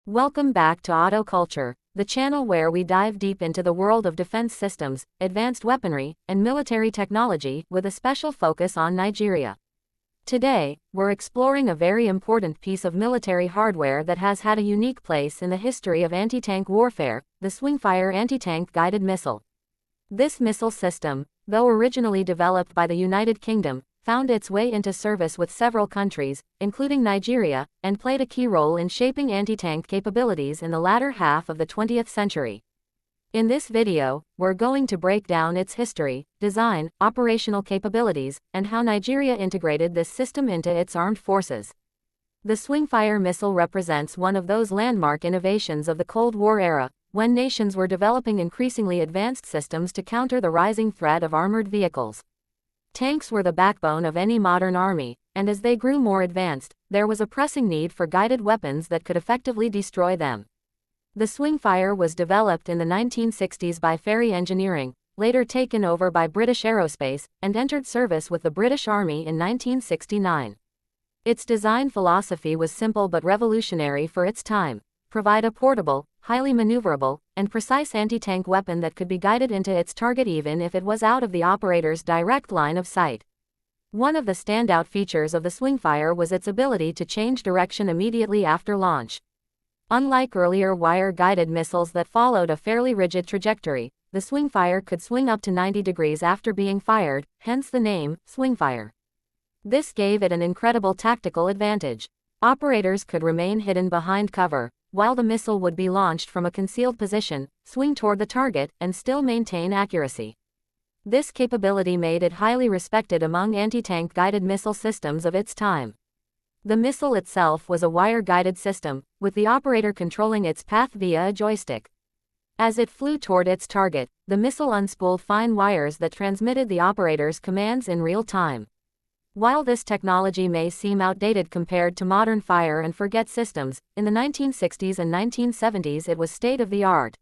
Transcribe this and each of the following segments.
Welcome back to Auto Culture, the channel where we dive deep into the world of defense systems, advanced weaponry, and military technology with a special focus on Nigeria. Today, we're exploring a very important piece of military hardware that has had a unique place in the history of anti-tank warfare, the Swingfire anti-tank guided missile. This missile system, though originally developed by the United Kingdom, found its way into service with several countries, including Nigeria, and played a key role in shaping anti-tank capabilities in the latter half of the 20th century. In this video, we're going to break down its history, design, operational capabilities, and how Nigeria integrated this system into its armed forces. The Swingfire missile represents one of those landmark innovations of the Cold War era, when nations were developing increasingly advanced systems to counter the rising threat of armored vehicles. Tanks were the backbone of any modern army, and as they grew more advanced, there was a pressing need for guided weapons that could effectively destroy them. The Swingfire was developed in the 1960s by Fairey Engineering, later taken over by British Aerospace, and entered service with the British Army in 1969. Its design philosophy was simple but revolutionary for its time: provide a portable, highly maneuverable, and precise anti-tank weapon that could be guided into its target even if it was out of the operator's direct line of sight. One of the standout features of the Swingfire was its ability to change direction immediately after launch. Unlike earlier wire-guided missiles that followed a fairly rigid trajectory, the Swingfire could swing up to 90 degrees after being fired, hence the name, Swingfire. This gave it an incredible tactical advantage. Operators could remain hidden behind cover, while the missile would be launched from a concealed position, swing toward the target, and still maintain accuracy. This capability made it highly respected among anti-tank guided missile systems of its time. The missile itself was a wire-guided system, with the operator controlling its path via a joystick. As it flew toward its target, the missile unspooled fine wires that transmitted the operator's commands in real time. While this technology may seem outdated compared to modern fire-and-forget systems, in the 1960s and 1970s it was state-of-the-art.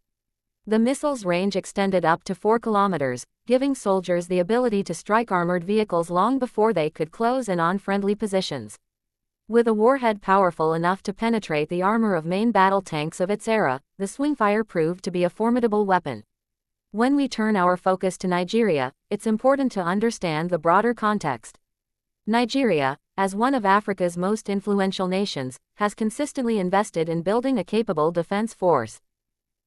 The missile's range extended up to 4 kilometers, giving soldiers the ability to strike armored vehicles long before they could close in on friendly positions. With a warhead powerful enough to penetrate the armor of main battle tanks of its era, the Swingfire proved to be a formidable weapon. When we turn our focus to Nigeria, it's important to understand the broader context. Nigeria, as one of Africa's most influential nations, has consistently invested in building a capable defense force.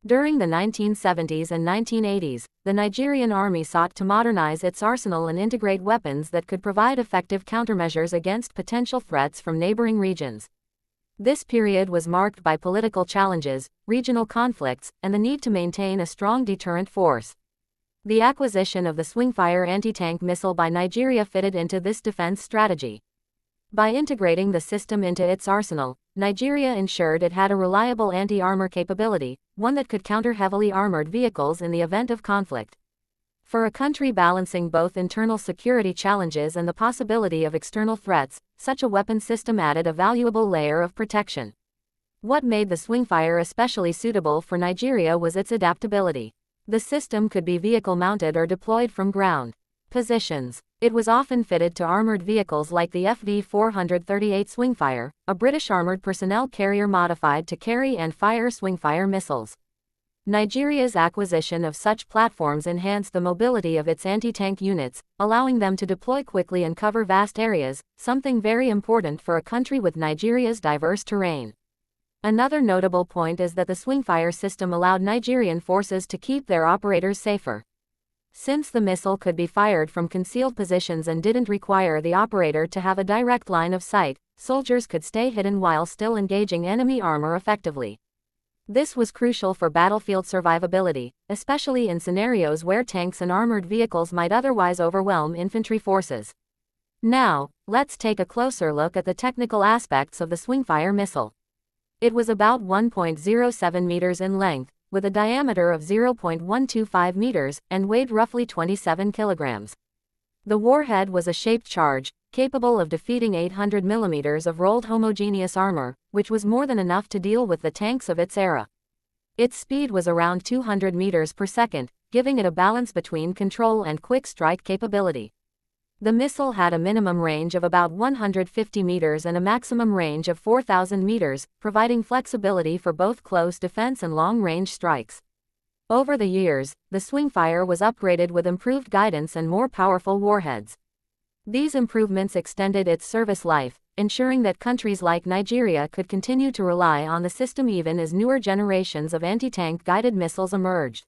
During the 1970s and 1980s, the Nigerian army sought to modernize its arsenal and integrate weapons that could provide effective countermeasures against potential threats from neighboring regions. This period was marked by political challenges, regional conflicts, and the need to maintain a strong deterrent force. The acquisition of the Swingfire anti-tank missile by Nigeria fitted into this defense strategy. By integrating the system into its arsenal, Nigeria ensured it had a reliable anti-armor capability, one that could counter heavily armored vehicles in the event of conflict. For a country balancing both internal security challenges and the possibility of external threats, such a weapon system added a valuable layer of protection. What made the Swingfire especially suitable for Nigeria was its adaptability. The system could be vehicle-mounted or deployed from ground positions. It was often fitted to armored vehicles like the FV-438 Swingfire, a British armored personnel carrier modified to carry and fire Swingfire missiles. Nigeria's acquisition of such platforms enhanced the mobility of its anti-tank units, allowing them to deploy quickly and cover vast areas, something very important for a country with Nigeria's diverse terrain. Another notable point is that the Swingfire system allowed Nigerian forces to keep their operators safer. Since the missile could be fired from concealed positions and didn't require the operator to have a direct line of sight, soldiers could stay hidden while still engaging enemy armor effectively. This was crucial for battlefield survivability, especially in scenarios where tanks and armored vehicles might otherwise overwhelm infantry forces. Now, let's take a closer look at the technical aspects of the Swingfire missile. It was about 1.07 meters in length, with a diameter of 0.125 meters, and weighed roughly 27 kilograms. The warhead was a shaped charge, capable of defeating 800 millimeters of rolled homogeneous armor, which was more than enough to deal with the tanks of its era. Its speed was around 200 meters per second, giving it a balance between control and quick strike capability. The missile had a minimum range of about 150 meters and a maximum range of 4,000 meters, providing flexibility for both close defense and long-range strikes. Over the years, the Swingfire was upgraded with improved guidance and more powerful warheads. These improvements extended its service life, ensuring that countries like Nigeria could continue to rely on the system even as newer generations of anti-tank guided missiles emerged.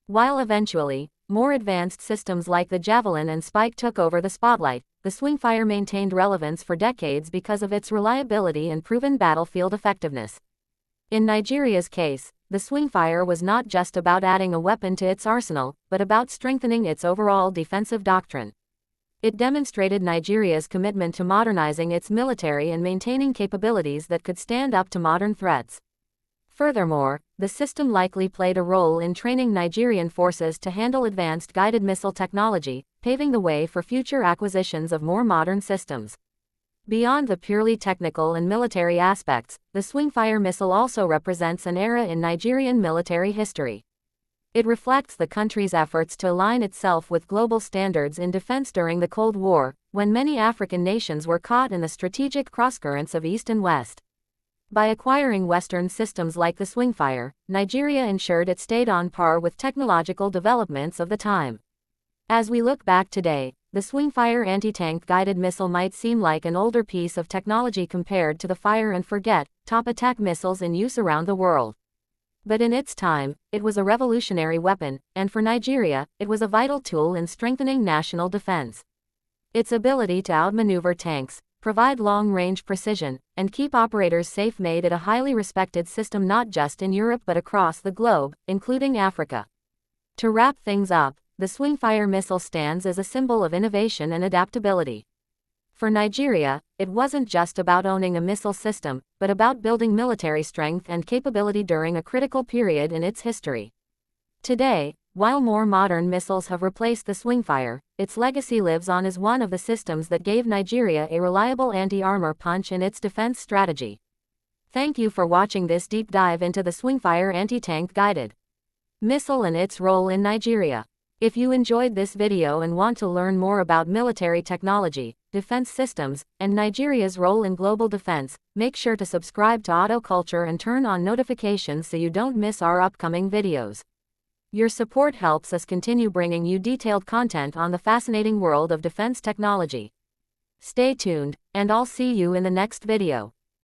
While eventually, more advanced systems like the Javelin and Spike took over the spotlight, the Swingfire maintained relevance for decades because of its reliability and proven battlefield effectiveness. In Nigeria's case, the Swingfire was not just about adding a weapon to its arsenal, but about strengthening its overall defensive doctrine. It demonstrated Nigeria's commitment to modernizing its military and maintaining capabilities that could stand up to modern threats. Furthermore, the system likely played a role in training Nigerian forces to handle advanced guided missile technology, paving the way for future acquisitions of more modern systems. Beyond the purely technical and military aspects, the Swingfire missile also represents an era in Nigerian military history. It reflects the country's efforts to align itself with global standards in defense during the Cold War, when many African nations were caught in the strategic crosscurrents of East and West. By acquiring Western systems like the Swingfire, Nigeria ensured it stayed on par with technological developments of the time. As we look back today, the Swingfire anti-tank guided missile might seem like an older piece of technology compared to the fire-and-forget, top attack missiles in use around the world. But in its time, it was a revolutionary weapon, and for Nigeria, it was a vital tool in strengthening national defense. Its ability to outmaneuver tanks, provide long-range precision, and keep operators safe made it a highly respected system not just in Europe but across the globe, including Africa. To wrap things up, the Swingfire missile stands as a symbol of innovation and adaptability. For Nigeria, it wasn't just about owning a missile system, but about building military strength and capability during a critical period in its history. Today, while more modern missiles have replaced the Swingfire, its legacy lives on as one of the systems that gave Nigeria a reliable anti-armor punch in its defense strategy. Thank you for watching this deep dive into the Swingfire anti-tank guided missile and its role in Nigeria. If you enjoyed this video and want to learn more about military technology, defense systems, and Nigeria's role in global defense, make sure to subscribe to Auto Culture and turn on notifications so you don't miss our upcoming videos. Your support helps us continue bringing you detailed content on the fascinating world of defense technology. Stay tuned, and I'll see you in the next video.